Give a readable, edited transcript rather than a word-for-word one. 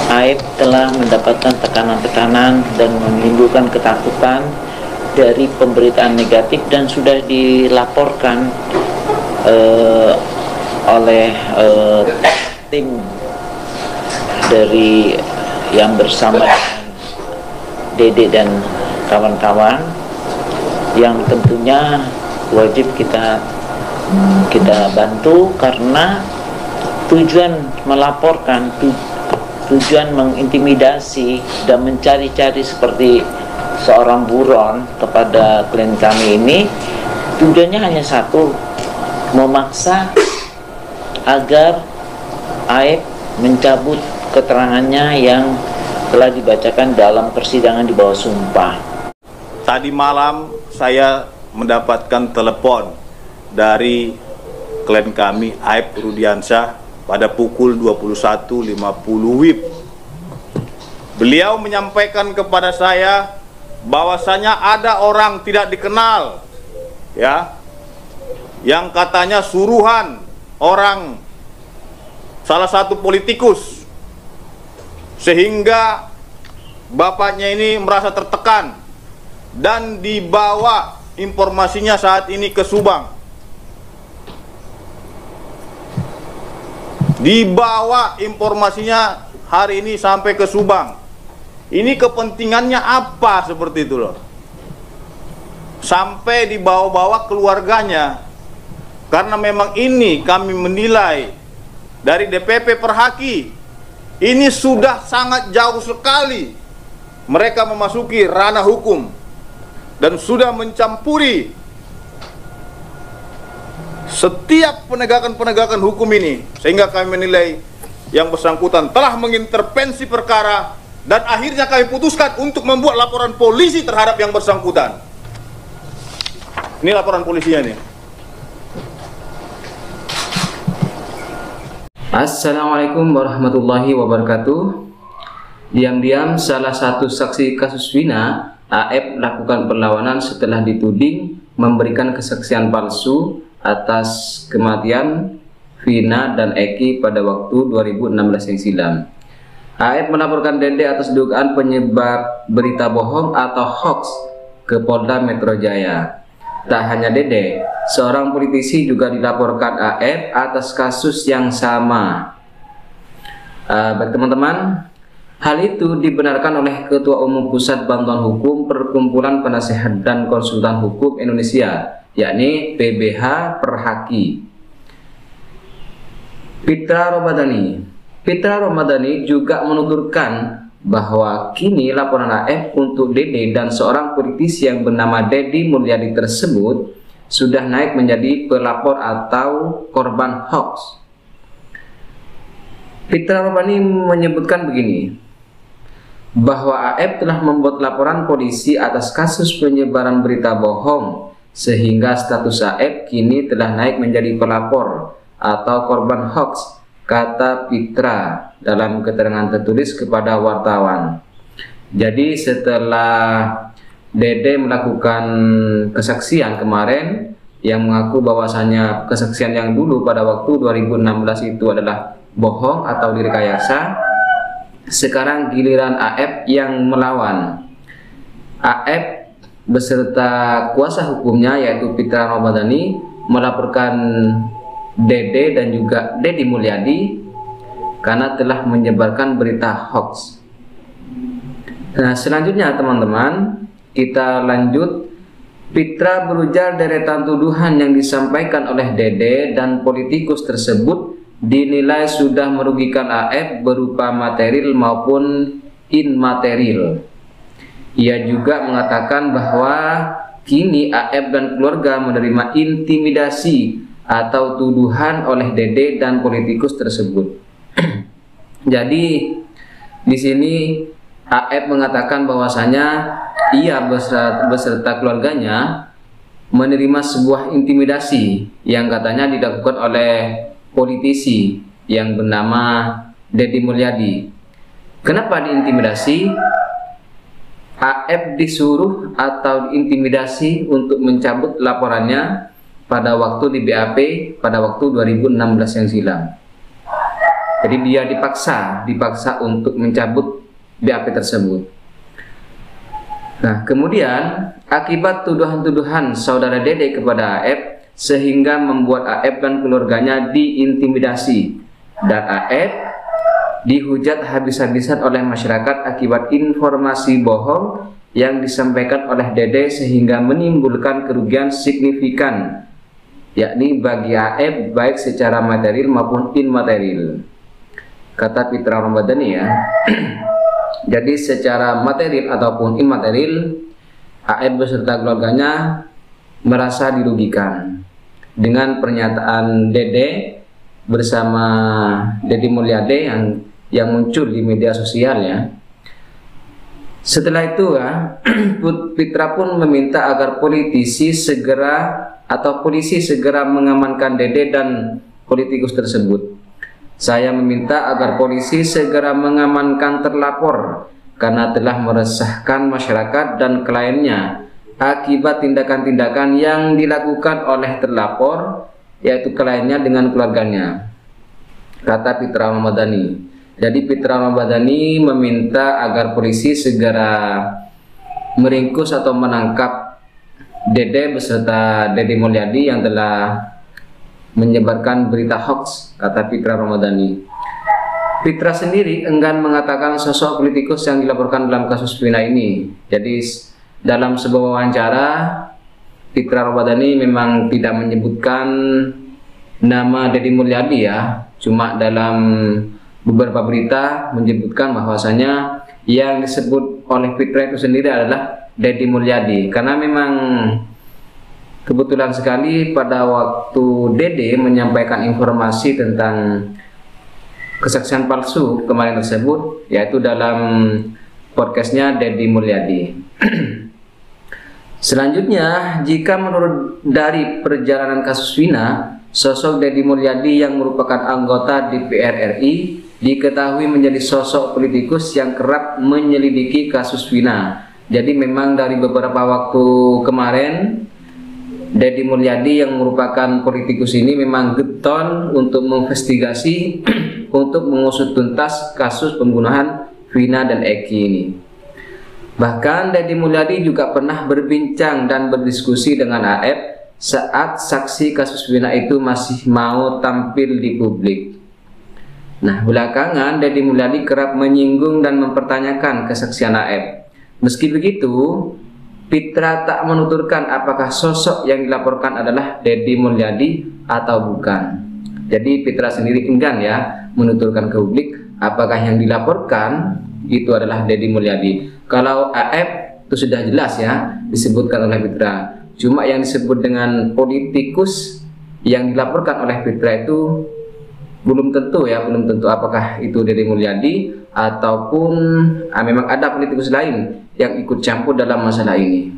AEP telah mendapatkan tekanan-tekanan dan menimbulkan ketakutan dari pemberitaan negatif dan sudah dilaporkan oleh tim dari yang bersama Dede dan kawan-kawan, yang tentunya wajib kita bantu karena tujuan melaporkan, tujuan mengintimidasi dan mencari-cari seperti seorang buron kepada klien kami ini, tujuannya hanya satu, memaksa agar AEP mencabut keterangannya yang telah dibacakan dalam persidangan di bawah sumpah. Tadi malam saya mendapatkan telepon dari klien kami AEP Rudiansyah pada pukul 21.50 WIB. Beliau menyampaikan kepada saya bahwasanya ada orang tidak dikenal, ya, yang katanya suruhan orang salah satu politikus, sehingga bapaknya ini merasa tertekan dan dibawa informasinya saat ini ke Subang. Dibawa informasinya hari ini sampai ke Subang. Ini kepentingannya apa seperti itu loh? Sampai dibawa-bawa keluarganya. Karena memang ini kami menilai dari DPP Perhaki, ini sudah sangat jauh sekali mereka memasuki ranah hukum dan sudah mencampuri setiap penegakan hukum ini, sehingga kami menilai yang bersangkutan telah mengintervensi perkara dan akhirnya kami putuskan untuk membuat laporan polisi terhadap yang bersangkutan. Ini laporan polisinya nih. Assalamualaikum warahmatullahi wabarakatuh. Diam-diam salah satu saksi kasus Vina, AEP lakukan perlawanan setelah dituding memberikan kesaksian palsu atas kematian Vina dan Eki pada waktu 2016 yang silam. AEP melaporkan Dede atas dugaan penyebar berita bohong atau hoax ke Polda Metro Jaya. Tak hanya Dede, seorang politisi juga dilaporkan AEP atas kasus yang sama. Baik teman-teman, hal itu dibenarkan oleh Ketua Umum Pusat Bantuan Hukum Perkumpulan Penasehat dan Konsultan Hukum Indonesia, yakni PBH Perhaki, Fitra Romadhani juga menuturkan bahwa kini laporan AEP untuk Dede dan seorang politisi yang bernama Deddy Mulyadi tersebut sudah naik menjadi pelapor atau korban hoax. Fitra Romadhani menyebutkan begini, bahwa AEP telah membuat laporan polisi atas kasus penyebaran berita bohong, sehingga status AEP kini telah naik menjadi pelapor atau korban hoax, kata Fitra dalam keterangan tertulis kepada wartawan. Jadi setelah Dede melakukan kesaksian kemarin yang mengaku bahwasanya kesaksian yang dulu pada waktu 2016 itu adalah bohong atau direkayasa, sekarang giliran AEP yang melawan. AEP beserta kuasa hukumnya yaitu Fitra Romadhani melaporkan Dede dan juga Deddy Mulyadi karena telah menyebarkan berita hoax. Nah, selanjutnya teman-teman, kita lanjut. Fitra berujar deretan tuduhan yang disampaikan oleh Dede dan politikus tersebut dinilai sudah merugikan AEP berupa material maupun immaterial. Ia juga mengatakan bahwa kini AEP dan keluarga menerima intimidasi atau tuduhan oleh Dede dan politikus tersebut. Jadi di sini AEP mengatakan bahwasanya ia beserta keluarganya menerima sebuah intimidasi yang katanya dilakukan oleh politisi yang bernama Deddy Mulyadi. Kenapa diintimidasi? AEP disuruh atau diintimidasi untuk mencabut laporannya pada waktu di BAP pada waktu 2016 yang silam. Jadi dia dipaksa untuk mencabut BAP tersebut. Nah, kemudian akibat tuduhan-tuduhan saudara Dede kepada AF sehingga membuat AF dan keluarganya diintimidasi, dan AF dihujat habis-habisan oleh masyarakat akibat informasi bohong yang disampaikan oleh Dede sehingga menimbulkan kerugian signifikan, yakni bagi AF baik secara material maupun immaterial, kata Fitra Ramadhani ya. Jadi secara material ataupun immaterial, AF beserta keluarganya merasa dirugikan dengan pernyataan Dede bersama Deddy Mulyadi yang muncul di media sosial ya. Setelah itu ya, Fitra pun meminta agar polisi segera mengamankan Dede dan politikus tersebut. Saya meminta agar polisi segera mengamankan terlapor karena telah meresahkan masyarakat dan kliennya akibat tindakan-tindakan yang dilakukan oleh terlapor, yaitu kliennya dengan keluarganya, kata Fitra Ramadhani. Jadi Fitra Ramadhani meminta agar polisi segera meringkus atau menangkap Dede beserta Deddy Mulyadi yang telah menyebarkan berita hoax, kata Fitra Ramadhani. Fitra sendiri enggan mengatakan sosok politikus yang dilaporkan dalam kasus Vina ini. Jadi dalam sebuah wawancara, Fitra Ramadhani memang tidak menyebutkan nama Deddy Mulyadi ya, cuma dalam beberapa berita menyebutkan bahwasanya yang disebut oleh Fitra itu sendiri adalah Deddy Mulyadi, karena memang kebetulan sekali pada waktu Dede menyampaikan informasi tentang kesaksian palsu kemarin tersebut, yaitu dalam podcastnya Deddy Mulyadi. Selanjutnya, jika menurut dari perjalanan kasus Vina, sosok Deddy Mulyadi yang merupakan anggota DPR RI diketahui menjadi sosok politikus yang kerap menyelidiki kasus Vina. Jadi memang dari beberapa waktu kemarin, Deddy Mulyadi yang merupakan politikus ini memang getol untuk menginvestigasi untuk mengusut tuntas kasus pembunuhan Vina dan Eki ini. Bahkan Deddy Mulyadi juga pernah berbincang dan berdiskusi dengan AF saat saksi kasus Vina itu masih mau tampil di publik. Nah, belakangan Deddy Mulyadi kerap menyinggung dan mempertanyakan kesaksian AF. Meski begitu, Fitra tak menuturkan apakah sosok yang dilaporkan adalah Deddy Mulyadi atau bukan. Jadi Fitra sendiri enggan ya menuturkan ke publik apakah yang dilaporkan itu adalah Deddy Mulyadi. Kalau AF itu sudah jelas ya disebutkan oleh Fitra. Cuma yang disebut dengan politikus yang dilaporkan oleh Fitra itu belum tentu apakah itu Deddy Mulyadi ataupun memang ada politikus lain yang ikut campur dalam masalah ini.